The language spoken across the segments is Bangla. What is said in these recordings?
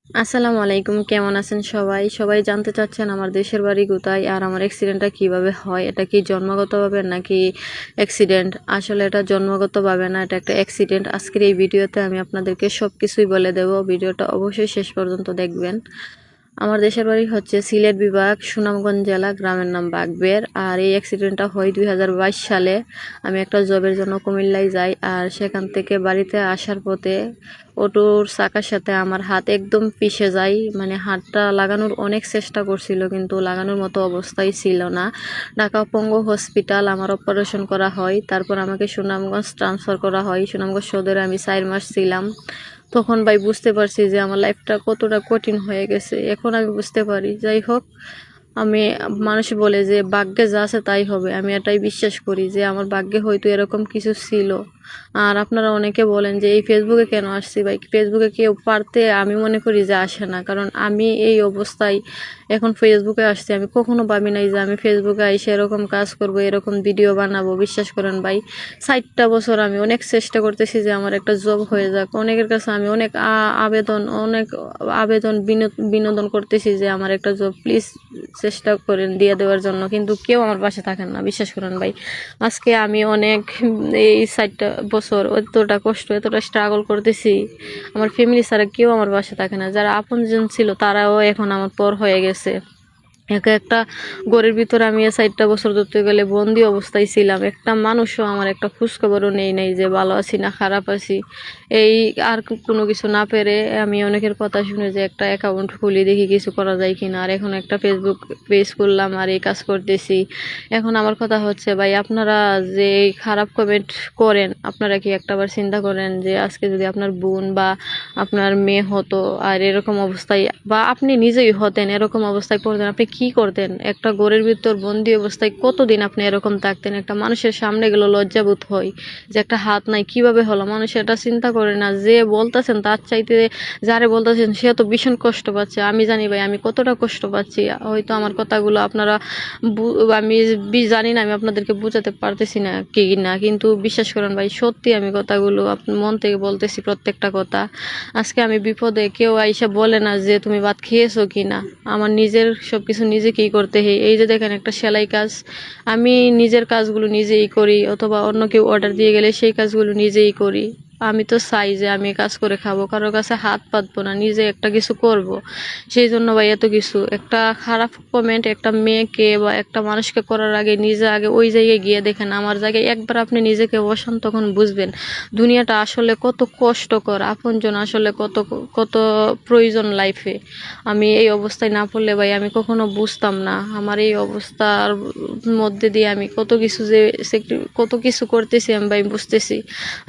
আসসালামু আলাইকুম, কেমন আছেন সবাই? সবাই জানতে চাচ্ছেন আমার দেশের বাড়ি কোথায় আর আমার অ্যাক্সিডেন্টটা কিভাবে হয়। এটা কি জন্মগতভাবে নাকি অ্যাক্সিডেন্ট? আসলে এটা জন্মগতভাবে না, এটা একটা অ্যাক্সিডেন্ট। আজকের এই ভিডিওতে আমি আপনাদেরকে সব কিছুই বলে দেব। ভিডিওটা অবশ্যই শেষ পর্যন্ত দেখবেন। আমার দেশের বাড়ি হচ্ছে সিলেট বিভাগ, সুনামগঞ্জ জেলা, গ্রামের নাম বাগবের। আর এই অ্যাক্সিডেন্টটা হয় 2022 সালে। আমি একটা জবের জন্য কুমিল্লায় যাই, আর সেখান থেকে বাড়িতে আসার পথে অটোর চাকার সাথে আমার হাত একদম পিষে যায়। মানে হাতটা লাগানোর অনেক চেষ্টা করছিল, কিন্তু লাগানোর মতো অবস্থায় ছিল না। ঢাকা পঙ্গু হসপিটাল আমার অপারেশন করা হয়। তারপর আমাকে সুনামগঞ্জ ট্রান্সফার করা হয়। সুনামগঞ্জ সদরে আমি 4 মাস ছিলাম। তখন ভাই বুঝতে পারছি যে আমার লাইফটা কতটা কঠিন হয়ে গেছে। এখন আমি বুঝতে পারি। যাই হোক, আমি মানুষ বলে যে ভাগ্যে যা আছে তাই হবে, আমি এটাই বিশ্বাস করি যে আমার ভাগ্যে হয়তো এরকম কিছু ছিল। আর আপনারা অনেকে বলেন যে এই ফেসবুকে কেন আসছি। ভাই, ফেসবুকে কেউ পারতে আমি মনে করি যে আসে না, কারণ আমি এই অবস্থায় এখন ফেসবুকে আসছি। আমি কখনো ভাবি নাই যে আমি ফেসবুকে এসে এরকম কাজ করব, এরকম ভিডিও বানাবো। বিশ্বাস করেন ভাই, 60টা বছর আমি অনেক চেষ্টা করতেছি যে আমার একটা জব হয়ে যাক। অনেকের কাছে আমি অনেক আবেদন বিনোদন করতেছি যে আমার একটা জব প্লিজ চেষ্টা করেন দিয়ে দেওয়ার জন্য, কিন্তু কেউ আমার পাশে থাকেন না। বিশ্বাস করেন ভাই, আজকে আমি অনেক এই 60টা বছর এতটা কষ্ট, এতটা স্ট্রাগল করতেছি। আমার ফ্যামিলি ছাড়া কেউ আমার পাশে থাকে না। যারা আপনজন ছিল তারাও এখন আমার পর হয়ে গেছে। একা একটা ঘরের ভিতরে আমি 60টা বছর ধরতে গেলে বন্দি অবস্থায় ছিলাম। একটা মানুষও আমার একটা খোঁজখবরও নেই নাই যে ভালো আছি না খারাপ আছি। এই আর কোনো কিছু না পেরে আমি অনেকের কথা শুনে যে একটা অ্যাকাউন্ট খুলি, দেখি কিছু করা যায় কিনা। আর এখন একটা ফেসবুক পেজ করলাম আর এই কাজ করতেছি। এখন আমার কথা হচ্ছে ভাই, আপনারা যে খারাপ কমেন্ট করেন, আপনারা কি একটাবার চিন্তা করেন যে আজকে যদি আপনার বোন বা আপনার মেয়ে হতো আর এরকম অবস্থায়, বা আপনি নিজেই হতেন এরকম অবস্থায় পড়তেন, আপনি কি করতেন? একটা ঘরের ভিতর বন্দি অবস্থায় কতদিন আপনি এরকম থাকতেন? একটা মানুষের সামনে গেলে লজ্জাবোধ হয় যে একটা হাত নাই, কিভাবে হলো। মানুষ এটা চিন্তা করে না। যে বলতেছেন তার চাইতে যারে বলতেছেন সে তো ভীষণ কষ্ট পাচ্ছে। আমি জানি ভাই আমি কতটা কষ্ট পাচ্ছি। হয়তো আমার কথাগুলো আপনারা আমি জানি না, আমি আপনাদেরকে বোঝাতে পারতেছি না কি না, কিন্তু বিশ্বাস করেন ভাই, সত্যি আমি কথাগুলো মন থেকে বলতেছি প্রত্যেকটা কথা। আজকে আমি বিপদে, কেউ আইসা বলে না যে তুমি ভাত খেয়েছো কি না। আমার নিজের সব কিছু নিজেকেই করতে হয়। এই যে দেখেন একটা সেলাই কাজ, আমি নিজের কাজগুলো নিজেই করি, অথবা অন্য কেউ অর্ডার দিয়ে গেলে সেই কাজগুলো নিজেই করি। আমি তো চাই যে আমি কাজ করে খাবো, কারোর কাছে হাত পাতবো না, নিজে একটা কিছু করব। সেই জন্য ভাই এত কিছু, একটা খারাপ কমেন্ট একটা মেয়েকে বা একটা মানুষকে করার আগে নিজে আগে ওই জায়গায় গিয়ে দেখেন। আমার জায়গায় একবার আপনি নিজেকে বসান, তখন বুঝবেন দুনিয়াটা আসলে কত কষ্টকর, আপনজন আসলে কত কত প্রয়োজন লাইফে। আমি এই অবস্থায় না পড়লে ভাই আমি কখনো বুঝতাম না। আমার এই অবস্থার মধ্যে দিয়ে আমি কত কিছু যে কত কিছু করতেছি আমি ভাই বুঝতেছি।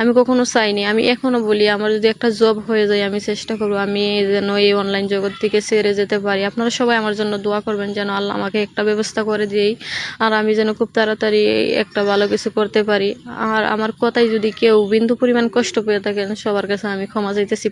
আমি কখনো চাইনি। আমি এখনো বলি আমার যদি একটা জব হয়ে যায় আমি চেষ্টা করবো আমি যেন এই অনলাইন জগৎ থেকে ছেড়ে যেতে পারি। আপনারা সবাই আমার জন্য দোয়া করবেন যেন আল্লাহ আমাকে একটা ব্যবস্থা করে দিই, আর আমি যেন খুব তাড়াতাড়ি একটা ভালো কিছু করতে পারি। আর আমার কথাই যদি কেউ বিন্দু পরিমাণ কষ্ট পেয়ে থাকেন, সবার কাছে আমি ক্ষমা চাইতেছি।